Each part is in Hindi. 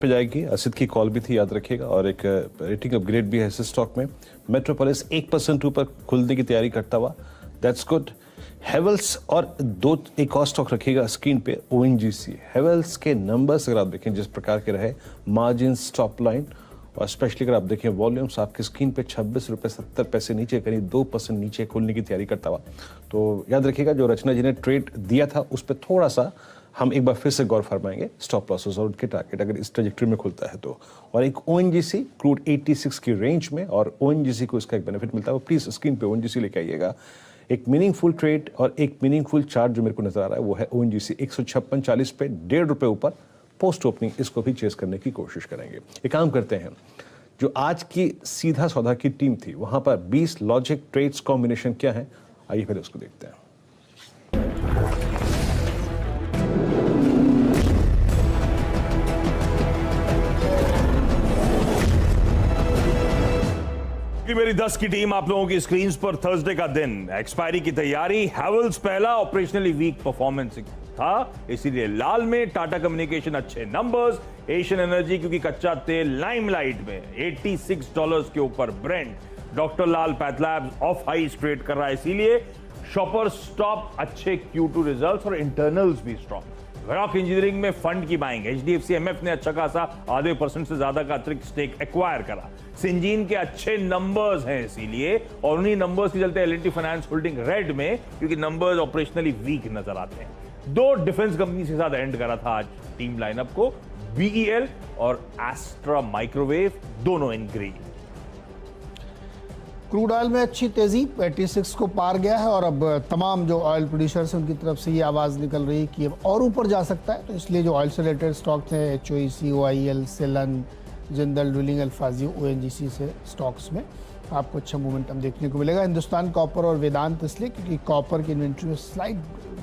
पे जाएगी। असित की कॉल भी थी, याद रखिएगा, और एक रेटिंग अपग्रेड भी है इस स्टॉक में। मेट्रोपोलिस 1% ऊपर खुलने की तैयारी करता हुआ, दैट्स गुड। हेवल्स और एक और स्टॉक रखिएगा स्क्रीन पे, ओएनजीसी। हेवल्स के नंबर्स अगर आप देखें जिस प्रकार के रहे, मार्जिन, टॉप लाइन, और स्पेशली अगर आप देखें वॉल्यूम्स, आपकी स्क्रीन पे 26 रुपये 70 पैसे नीचे, करीब 2% नीचे खुलने की तैयारी करता हुआ। तो याद रखिएगा जो रचना जी ने ट्रेड दिया था उस पर थोड़ा सा हम एक बार फिर से गौर फरमाएंगे, स्टॉप लॉसेस और उनके टारगेट अगर इस ट्रेजेक्टरी में खुलता है तो। और एक ओएनजीसी क्रूड 86 की रेंज में, और ओएनजीसी को इसका एक बेनिफिट मिलता है, प्लीज स्क्रीन पे ओएनजीसी लेके आइएगा। एक मीनिंगफुल ट्रेड और एक मीनिंगफुल चार्ट जो मेरे को नजर आ रहा है वो है ओएनजीसी 156.40 पे, 1.5 रुपये ऊपर पोस्ट ओपनिंग, इसको भी चेस करने की कोशिश करेंगे। एक काम करते हैं, जो आज की सीधा सौदा की टीम थी वहां पर 20 लॉजिक ट्रेड्स कॉम्बिनेशन क्या है, आइए पहले उसको देखते हैं। मेरी 10 की टीम आप लोगों की स्क्रीन पर। थर्सडे का दिन, एक्सपायरी की तैयारी। हैवल्स पहला ऑपरेशनली वीक परफॉर्मेंस था, इसीलिए लाल में। टाटा कम्युनिकेशन अच्छे नंबर्स। एशियन एनर्जी क्योंकि कच्चा तेल लाइमलाइट में, $86 के ऊपर Brent. Doctor Lal PathLabs of high trade कर रहा है, इसीलिए। शॉपर स्टॉप अच्छे Q2 रिजल्ट्स और इंटरनल्स भी स्ट्रॉन्ग। रॉक इंजीनियरिंग में फंड की बाइंग, HDFC-MF ने अच्छा खासा आधे % से ज्यादा का अतिरिक्त स्टेक एक्वायर करा। सिंजीन के अच्छे नंबर्स हैं इसीलिए, और उन्हीं नंबर्स के चलते L&T फाइनेंस होल्डिंग रेड में, क्योंकि नंबर्स ऑपरेशनली वीक नजर आते हैं। 2 डिफेंस कंपनी के साथ एंड करा था आज टीम लाइनअप को, BEL और एस्ट्रा माइक्रोवेव, दोनों इन ग्रीन। क्रूड ऑयल में अच्छी तेजी 86 को पार गया है, और अब तमाम जो ऑयल प्रोड्यूसर्स हैं उनकी तरफ से ये आवाज़ निकल रही है कि अब और ऊपर जा सकता है। तो इसलिए जो ऑयल से रिलेटेड स्टॉक थे, HOEC, OIL, Selan, Jindal drilling, Alphageo, ONGC से स्टॉक्स में आपको अच्छा मोमेंटम देखने को मिलेगा। हिंदुस्तान कॉपर और वेदांत इसलिए क्योंकि कॉपर की इन्वेंट्री में स्लाइट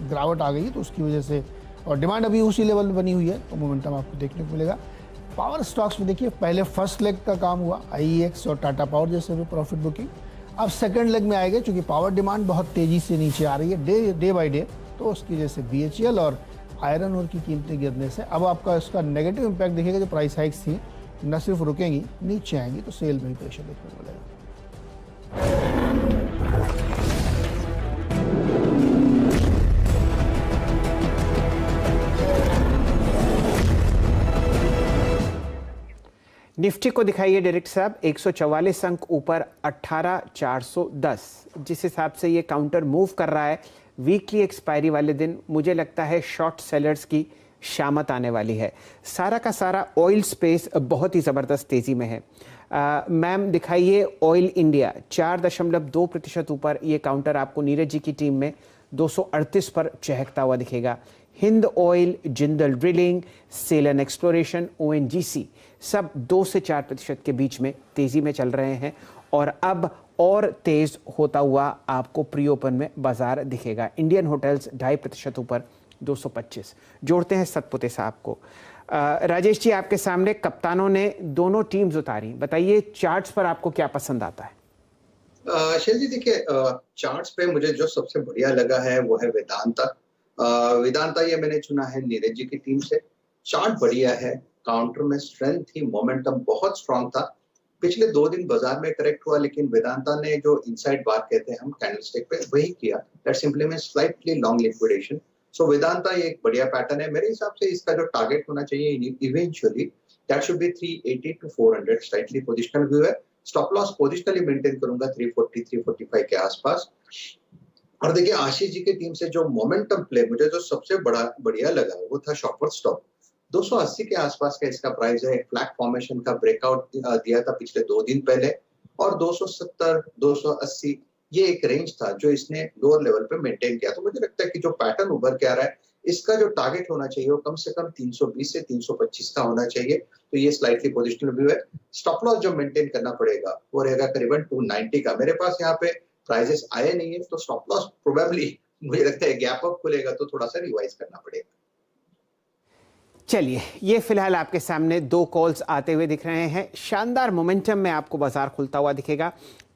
गिरावट आ गई है, तो उसकी वजह से, और डिमांड अभी उसी लेवल में बनी हुई है, तो मोमेंटम आपको देखने को मिलेगा। पावर स्टॉक्स में देखिए, पहले फर्स्ट लेग का काम हुआ, IEX और टाटा पावर जैसे भी प्रॉफिट बुकिंग। अब सेकंड लेग में आएगा, क्योंकि पावर डिमांड बहुत तेज़ी से नीचे आ रही है डे बाय डे, तो उसकी वजह से BHEL और आयरन ओर की कीमतें गिरने से अब आपका इसका नेगेटिव इम्पैक्ट दिखेगा। जो प्राइस हाइक्स थी न सिर्फ रुकेंगी, नीचे आएंगी, तो सेल में ही प्रेशर देखने को मिलेगा। निफ्टी को दिखाइए डायरेक्ट साहब। 144 अंक ऊपर, 18,410, जिस हिसाब से ये काउंटर मूव कर रहा है वीकली एक्सपायरी वाले दिन, मुझे लगता है शॉर्ट सेलर्स की शामत आने वाली है। सारा का सारा ऑयल स्पेस बहुत ही ज़बरदस्त तेज़ी में है। मैम दिखाइए ऑयल इंडिया 4.2% ऊपर, ये काउंटर आपको नीरज जी की टीम में 238 पर चहकता हुआ दिखेगा। Hind oil, Jindal drilling, Selan exploration, ONGC सब 2 से 4% के बीच में तेज़ी में चल रहे हैं, और अब और तेज़ होता हुआ आपको प्री ओपन में बाजार दिखेगा। इंडियन होटल्स 2.5% ऊपर, 225। जोड़ते हैं सतपुते साहब को। राजेश जी, आपके सामने कप्तानों ने दोनों टीम्स उतारी, बताइए चार्ट्स पर आपको क्या पसंद आता है? शैल जी देखिए, चार्ट्स पे मुझे जो सबसे बढ़िया लगा है वो है वेदांता। वेदांता ये मैंने चुना है नीरज जी की टीम से। चार्ट बढ़िया है, काउंटर में स्ट्रेंथ थी, मोमेंटम बहुत स्ट्रांग था। पिछले 2 दिन बाजार में करेक्ट हुआ, लेकिन वेदांता ने जो इनसाइड बार कहते हैं हम कैंडलस्टिक पे, वही किया। That simply means slightly long liquidation. So Vedanta ये एक बढ़िया पैटर्न है। मेरे हिसाब से इसका जो टारगेट होना चाहिए eventually, that should be 380 to 400। Slightly positional view है। स्टॉप लॉस पोजिशनली मेंटेन करूंगा 340 345 के आसपास। और देखिए आशीष जी की टीम से जो मोमेंटम प्ले मुझे जो सबसे बढ़िया लगा वो था शॉपर स्टॉप। 280 के आसपास का इसका प्राइस है। फ्लैग फॉर्मेशन का ब्रेकआउट दिया था पिछले 2 दिन पहले, और 270 280 ये एक रेंज था जो इसने लोअर लेवल पे मेंटेन किया। तो मुझे लगता है कि जो पैटर्न उभर के आ रहा है, इसका जो टारगेट होना चाहिए वो कम से कम 320 से 325 का होना चाहिए। तो ये स्लाइटली पोजिशनल व्यू है। स्टॉप लॉस जो मेंटेन करना पड़ेगा वो रहेगा करीबन 290 का। मेरे पास यहाँ पे प्राइसेस आए नहीं है, तो स्टॉप लॉस प्रोबेबली मुझे लगता है गैप अप खुलेगा तो थोड़ा सा रिवाइज करना पड़ेगा। चलिए, ये फिलहाल आपके सामने 2 कॉल्स आते हुए दिख रहे हैं। शानदार मोमेंटम में आपको बाजार खुलता हुआ दिखेगा।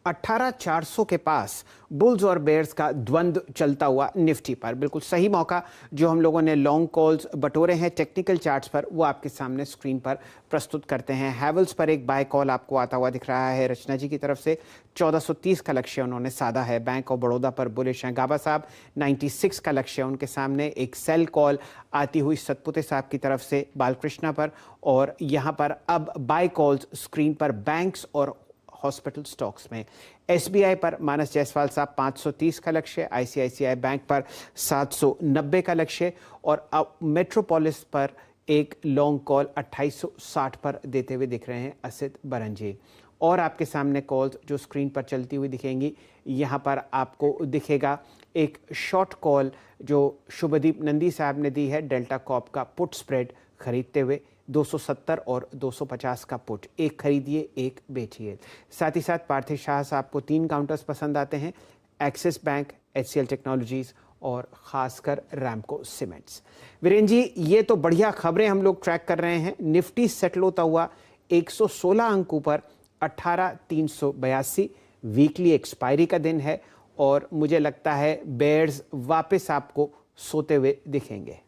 18,400 के पास बुल्स और बेयर्स का द्वंद्व चलता हुआ निफ्टी पर। बिल्कुल सही मौका जो हम लोगों ने लॉन्ग कॉल्स बटोरे हैं टेक्निकल चार्ट्स पर, वो आपके सामने स्क्रीन पर प्रस्तुत करते हैं। हैवल्स पर एक बाय कॉल आपको आता हुआ दिख रहा है रचना जी की तरफ से, 1430 का लक्ष्य उन्होंने साधा है। बैंक ऑफ बड़ौदा पर बुलिश हैं गाबा साहब, 96 का लक्ष्य उनके सामने। एक सेल कॉल आती हुई सतपुते साहब की तरफ से बालकृष्णा पर, और यहाँ पर अब बाय कॉल्स स्क्रीन पर बैंक्स और हॉस्पिटल स्टॉक्स में। एसबीआई पर मानस जायसवाल साहब 530 का लक्ष्य, आईसीआईसीआई बैंक पर 790 का लक्ष्य, और अब मेट्रोपोलिस पर एक लॉन्ग कॉल 2860 पर देते हुए दिख रहे हैं असित बरंजी। और आपके सामने कॉल्स जो स्क्रीन पर चलती हुई दिखेंगी, यहाँ पर आपको दिखेगा एक शॉर्ट कॉल जो शुभदीप नंदी साहब ने दी है डेल्टा कॉप का पुट स्प्रेड खरीदते हुए, 270 और 250 का पुट, एक खरीदिए एक बेचिए। साथ ही साथ पार्थिव शाह साहब को 3 काउंटर्स पसंद आते हैं, एक्सिस बैंक, HCL टेक्नोलॉजीज और खासकर रैमको सीमेंट्स। वीरेन जी, ये तो बढ़िया खबरें हम लोग ट्रैक कर रहे हैं। निफ्टी सेटल होता हुआ 116 अंकों पर 18,382, वीकली एक्सपायरी का दिन है, और मुझे लगता है बेयर्स वापस आपको सोते हुए दिखेंगे।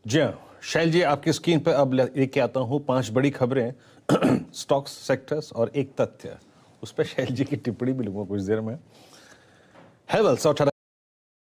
जी हाँ शैल जी, आपकी स्क्रीन पर अब लेके आता हूँ 5 बड़ी खबरें स्टॉक्स, सेक्टर्स और एक तथ्य। उस पर शैल जी की टिप्पणी भी लूंगा कुछ देर में। हैवल्स और